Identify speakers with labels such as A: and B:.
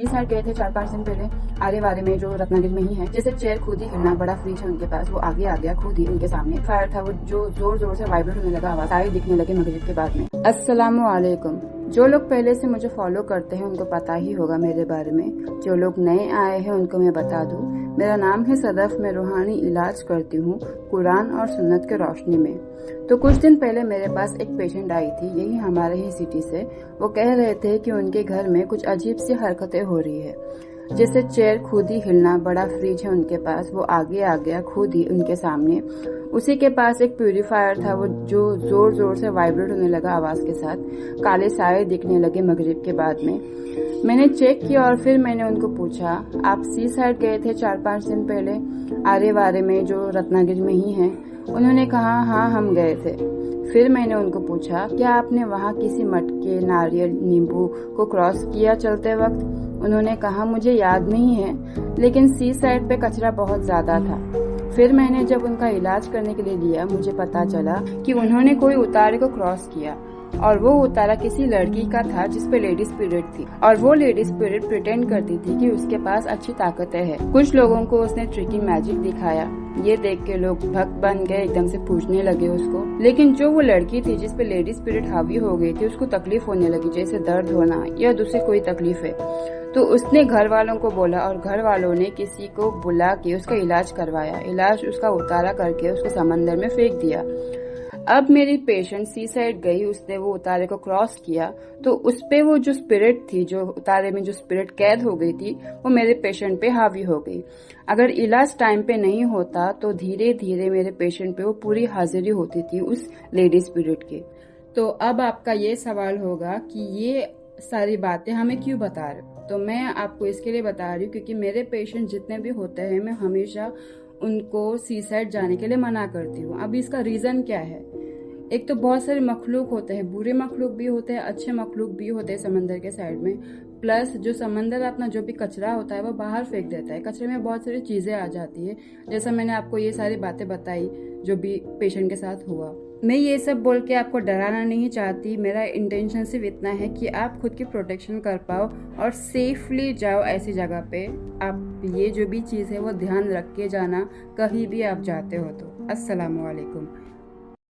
A: Side गए थे 4-5 दिन पहले, आरे वारे में जो रत्नागिरी में ही है। जैसे चेयर खुद ही हिलना, बड़ा फ्रिज है उनके पास, वो आगे आ गया खुद ही उनके सामने। फायर था वो जो जोर जोर से वाइब्रेट होने लगा, आवाज आए दिखने लगे मगरिब के बाद में। अस्सलामु अलैकुम। जो लोग पहले से मुझे फॉलो करते हैं उनको पता ही होगा मेरे बारे में। जो लोग नए आए हैं उनको मैं बता दूं, मेरा नाम है सदफ। मैं रूहानी इलाज करती हूँ कुरान और सुन्नत के रोशनी में। तो कुछ दिन पहले मेरे पास एक पेशेंट आई थी, यही हमारे ही सिटी से। वो कह रहे थे कि उनके घर में कुछ अजीब सी हरकतें हो रही है, जैसे चेयर खुद ही हिलना, बड़ा फ्रिज है उनके पास, वो आगे आ गया खुद ही उनके सामने। उसी के पास एक प्यूरीफायर था वो जो जोर जोर से वाइब्रेट होने लगा आवाज के साथ। काले साए दिखने लगे मगरिब के बाद में। मैंने चेक किया और फिर मैंने उनको पूछा, आप सी साइड गए थे 4-5 दिन पहले, आरे वारे में जो रत्नागिरी में ही है? उन्होंने कहा हाँ हम गए थे। फिर मैंने उनको पूछा, क्या आपने वहाँ किसी मटके, नारियल, नींबू को क्रॉस किया चलते वक्त? उन्होंने कहा मुझे याद नहीं है, लेकिन सी साइड पे कचरा बहुत ज्यादा था। फिर मैंने जब उनका इलाज करने के लिए लिया, मुझे पता चला कि उन्होंने कोई उतारे को क्रॉस किया और वो उतारा किसी लड़की का था जिसपे लेडीज पीरियड थी, और वो लेडीज पीरियड प्रिटेंड करती थी कि उसके पास अच्छी ताकतें हैं। कुछ लोगों को उसने ट्रिकी मैजिक दिखाया। ये देख के लोग भक्त बन गए, एकदम से पूछने लगे उसको। लेकिन जो वो लड़की थी जिसपे लेडीज पीरियड हावी हो गई थी, उसको तकलीफ होने लगी, जैसे दर्द होना या दूसरी कोई तकलीफ है। तो उसने घर वालों को बोला और घर वालों ने किसी को बुला के उसका इलाज करवाया। इलाज उसका उतारा करके उसको समंदर में फेंक दिया। अब मेरी पेशेंट सी साइड गई, उसने वो उतारे को क्रॉस किया, तो उसपे वो जो स्पिरिट थी, जो उतारे में जो स्पिरिट कैद हो गई थी, वो मेरे पेशेंट पे हावी हो गई। अगर इलाज टाइम पे नहीं होता तो धीरे धीरे मेरे पेशेंट पे वो पूरी हाजिरी होती थी उस लेडी स्पिरिट की। तो अब आपका ये सवाल होगा कि ये सारी बातें हमें क्यों बता रहे हो? तो मैं आपको इसके लिए बता रही हूँ क्योंकि मेरे पेशेंट जितने भी होते हैं, मैं हमेशा उनको सी साइड जाने के लिए मना करती हूँ। अब इसका रीजन क्या है? एक तो बहुत सारे मखलूक होते हैं, बुरे मखलूक भी होते हैं, अच्छे मखलूक भी होते हैं समंदर के साइड में। प्लस जो समंदर अपना जो भी कचरा होता है वो बाहर फेंक देता है। कचरे में बहुत सारी चीजें आ जाती है, जैसा मैंने आपको ये सारी बातें बताई जो भी पेशेंट के साथ हुआ। मैं ये सब बोल के आपको डराना नहीं चाहती। मेरा इंटेंशन सिर्फ इतना है कि आप खुद की प्रोटेक्शन कर पाओ और सेफली जाओ ऐसी जगह पे। आप ये जो भी चीज़ है वो ध्यान रख के जाना कहीं भी आप जाते हो तो। अस्सलामु अलैकुम।